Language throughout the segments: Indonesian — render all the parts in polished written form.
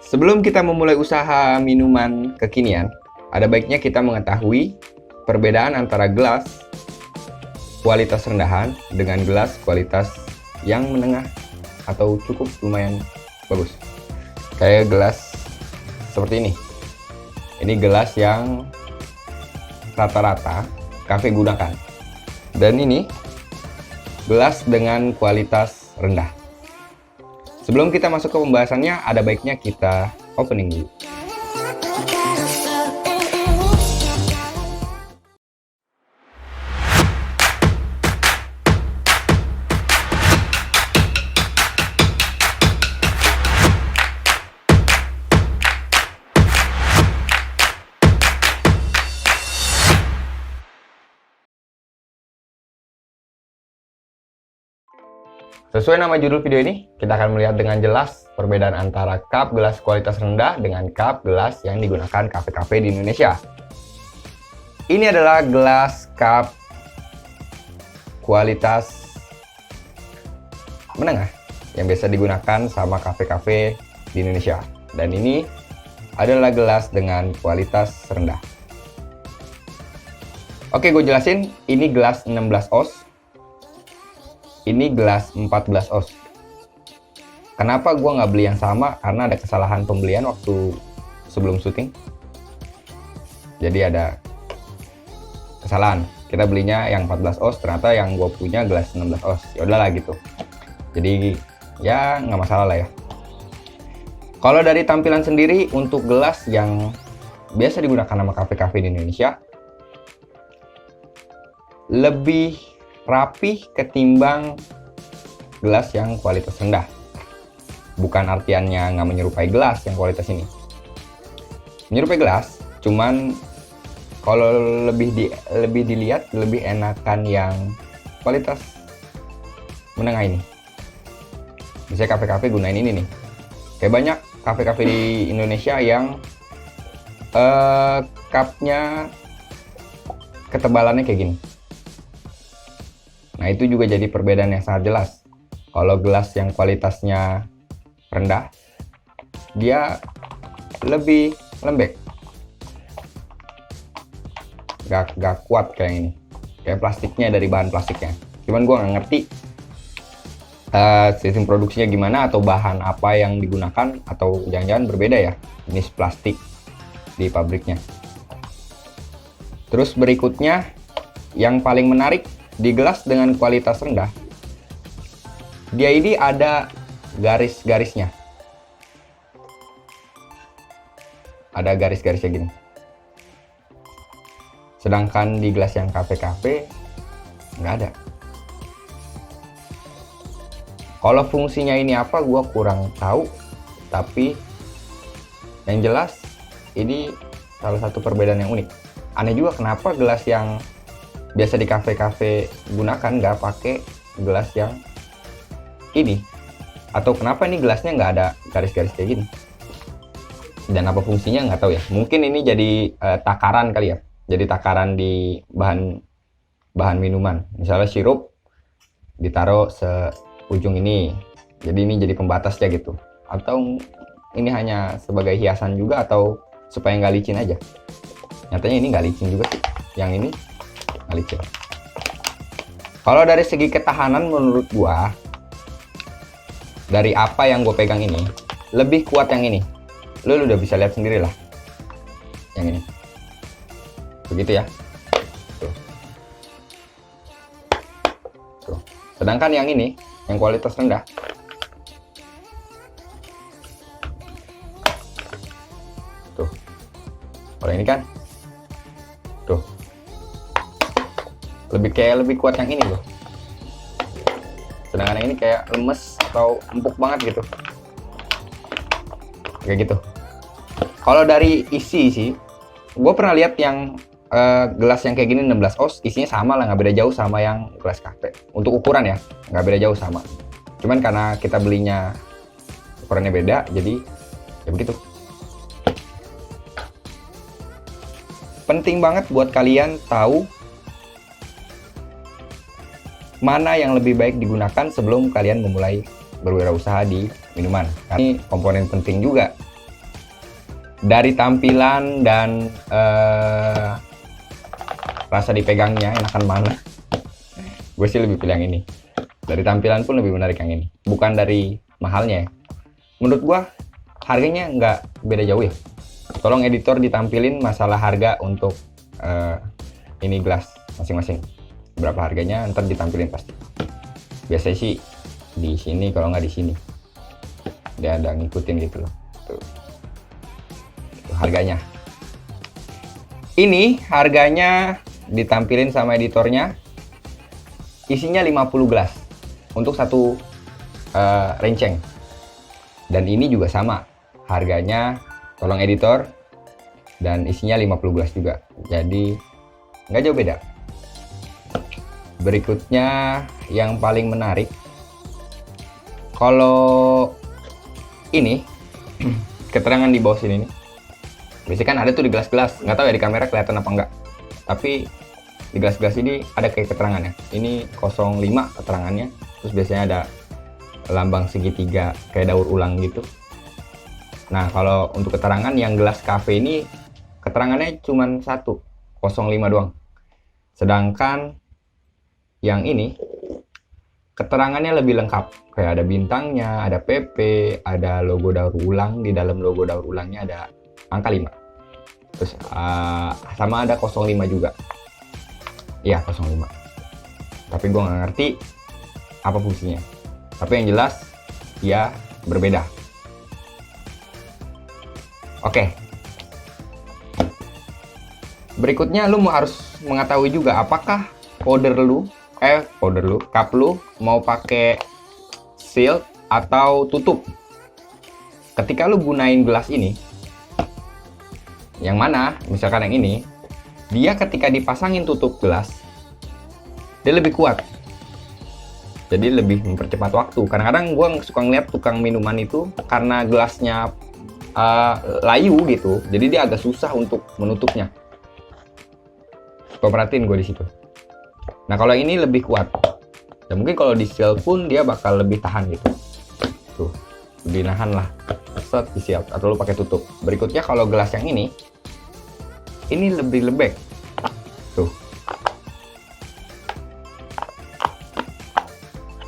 Sebelum kita memulai usaha minuman kekinian, ada baiknya kita mengetahui perbedaan antara gelas kualitas rendahan dengan gelas kualitas yang menengah atau cukup lumayan bagus. Kayak gelas seperti ini. Ini gelas yang rata-rata kafe gunakan. Dan ini gelas dengan kualitas rendah. Sebelum kita masuk ke pembahasannya, ada baiknya kita opening dulu. Sesuai nama judul video ini, kita akan melihat dengan jelas perbedaan antara cup gelas kualitas rendah dengan cup gelas yang digunakan kafe-kafe di Indonesia. Ini adalah gelas cup kualitas menengah yang biasa digunakan sama kafe-kafe di Indonesia. Dan ini adalah gelas dengan kualitas rendah. Oke, gue jelasin. Ini gelas 16 oz. Ini gelas 14 oz. Kenapa gue nggak beli yang sama? Karena ada kesalahan pembelian waktu sebelum syuting. Jadi ada kesalahan. Kita belinya yang 14 oz, ternyata yang gue punya gelas 16 oz. Ya udahlah gitu. Jadi ya nggak masalah lah ya. Kalau dari tampilan sendiri untuk gelas yang biasa digunakan sama kafe-kafe di Indonesia, lebih rapih ketimbang gelas yang kualitas rendah. Bukan artiannya nggak menyerupai gelas yang kualitas ini. Menyerupai gelas, cuman kalau lebih dilihat lebih enakan yang kualitas menengah ini. Misalnya kafe-kafe gunain ini nih. Kayak banyak kafe-kafe di Indonesia yang cupnya ketebalannya kayak gini. Nah, itu juga jadi perbedaan yang sangat jelas. Kalau gelas yang kualitasnya rendah, dia lebih lembek. Gak kuat kayak ini. Kayak plastiknya, dari bahan plastiknya. Cuman gue nggak ngerti sistem produksinya gimana, atau bahan apa yang digunakan, atau jangan-jangan berbeda ya jenis plastik di pabriknya. Terus berikutnya, yang paling menarik, di gelas dengan kualitas rendah, dia ini ada garis-garisnya. Ada garis-garisnya gini. Sedangkan di gelas yang kafe-kafe, nggak ada. Kalau fungsinya ini apa, gue kurang tahu. Tapi yang jelas, ini salah satu perbedaan yang unik. Aneh juga kenapa gelas yang biasa di kafe-kafe gunakan nggak pakai gelas yang ini, atau kenapa ini gelasnya nggak ada garis-garis kayak gini, dan apa fungsinya nggak tahu ya. Mungkin ini jadi takaran kali ya, jadi takaran di bahan minuman. Misalnya sirup ditaruh seujung ini, jadi ini jadi pembatasnya gitu, atau ini hanya sebagai hiasan juga, atau supaya nggak licin aja. Nyatanya ini nggak licin juga sih, yang ini licin. Kalau dari segi ketahanan, menurut gua, dari apa yang gue pegang ini lebih kuat yang ini. Lu udah bisa lihat sendiri lah, yang ini begitu ya. Tuh. Sedangkan yang ini, yang kualitas rendah, tuh, kalau ini kan tuh lebih kuat yang ini loh. Sedangkan yang ini kayak lemes atau empuk banget gitu. Kayak gitu. Kalau dari isi sih, gue pernah lihat yang gelas yang kayak gini 16 oz, isinya sama lah, nggak beda jauh sama yang gelas kafe. Untuk ukuran ya, nggak beda jauh sama. Cuman karena kita belinya ukurannya beda, jadi ya begitu. Penting banget buat kalian tahu mana yang lebih baik digunakan sebelum kalian memulai berwirausaha di minuman. Ini komponen penting juga. dari tampilan dan rasa dipegangnya enakan mana? Gue sih lebih pilih yang ini. Dari tampilan pun lebih menarik yang ini, bukan dari mahalnya ya. Menurut gue harganya nggak beda jauh ya. Tolong editor ditampilin masalah harga untuk ini gelas masing-masing. Berapa harganya ntar ditampilin pasti. Biasanya sih di sini, kalau nggak di sini. Dia ada ngikutin gitu loh. Tuh. Tuh harganya. Ini harganya ditampilin sama editornya. Isinya 50 gelas untuk satu renceng. Dan ini juga sama. Harganya tolong editor, dan isinya 50 gelas juga. Jadi nggak jauh beda. Berikutnya yang paling menarik, kalau ini keterangan di bawah sini nih. Biasanya kan ada tuh di gelas-gelas, nggak tahu ya di kamera kelihatan apa enggak. Tapi di gelas-gelas ini ada kayak keterangannya. Ini 05 keterangannya. Terus biasanya ada lambang segitiga kayak daur ulang gitu. Nah, kalau untuk keterangan yang gelas cafe ini keterangannya cuma 1, 05 doang. Sedangkan yang ini keterangannya lebih lengkap. Kayak ada bintangnya, ada PP, ada logo daur ulang. Di dalam logo daur ulangnya ada angka 5. Terus sama ada 05 juga. Iya, 05. Tapi gue nggak ngerti apa fungsinya. Tapi yang jelas dia berbeda. Oke. Berikutnya lu harus mengetahui juga apakah cup lu mau pakai seal atau tutup. Ketika lu gunain gelas ini, yang mana? Misalkan yang ini, dia ketika dipasangin tutup gelas, dia lebih kuat. Jadi lebih mempercepat waktu. Kadang-kadang gue suka ngeliat tukang minuman itu karena gelasnya layu gitu, jadi dia agak susah untuk menutupnya. Gue perhatiin gue di situ. Nah, kalau ini lebih kuat. Dan mungkin kalau di seal pun dia bakal lebih tahan gitu. Tuh, lebih nahan lah. Set di seal atau lu pakai tutup. Berikutnya kalau gelas yang ini lebih lembek. Tuh.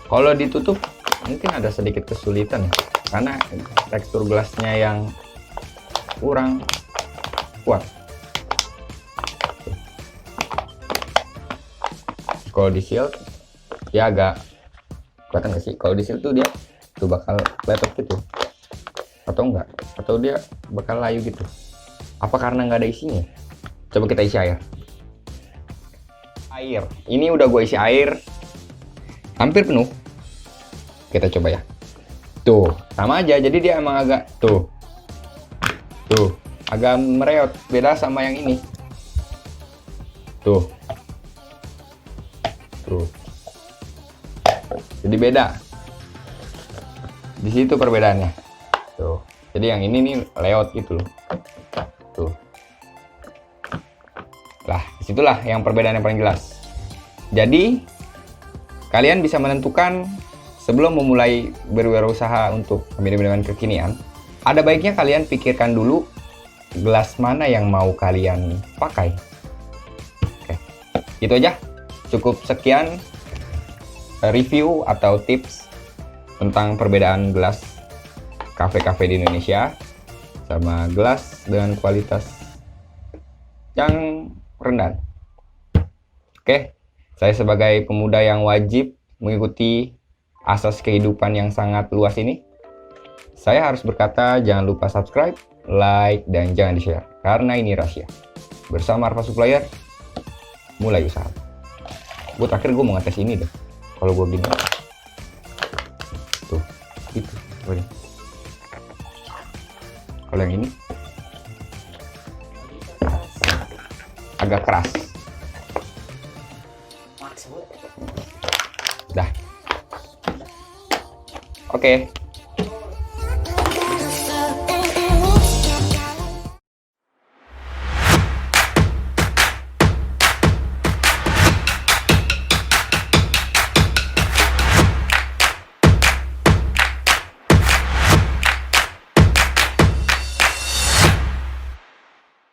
Kalau ditutup mungkin ada sedikit kesulitan karena tekstur gelasnya yang kurang kuat. Kalau di seal dia agak kelihatan nggak sih? Kalau di seal tuh dia tuh bakal letot gitu, atau enggak? Atau dia bakal layu gitu? Apa karena nggak ada isinya? Coba kita isi air. Ini udah gue isi air hampir penuh. Kita coba ya. Tuh, sama aja. Jadi dia emang agak tuh agak mereot. Beda sama yang ini. Tuh. Jadi beda. Di situ perbedaannya. Tuh. Jadi yang ini nih leot gitu loh. Tuh. Lah, disitulah yang perbedaan yang paling jelas. Jadi kalian bisa menentukan sebelum memulai berwirausaha untuk minuman kekinian, ada baiknya kalian pikirkan dulu gelas mana yang mau kalian pakai. Oke, itu aja. Cukup sekian review atau tips tentang perbedaan gelas kafe-kafe di Indonesia sama gelas dengan kualitas yang rendah. Oke, saya sebagai pemuda yang wajib mengikuti asas kehidupan yang sangat luas ini, saya harus berkata jangan lupa subscribe, like, dan jangan di-share karena ini rahasia. Bersama Arfa Supplier, mulai usaha. Gue terakhir gue mau ngetes ini deh. Kalau gue gini, tuh, itu, boleh. Kalau yang ini agak keras. Dah. Oke.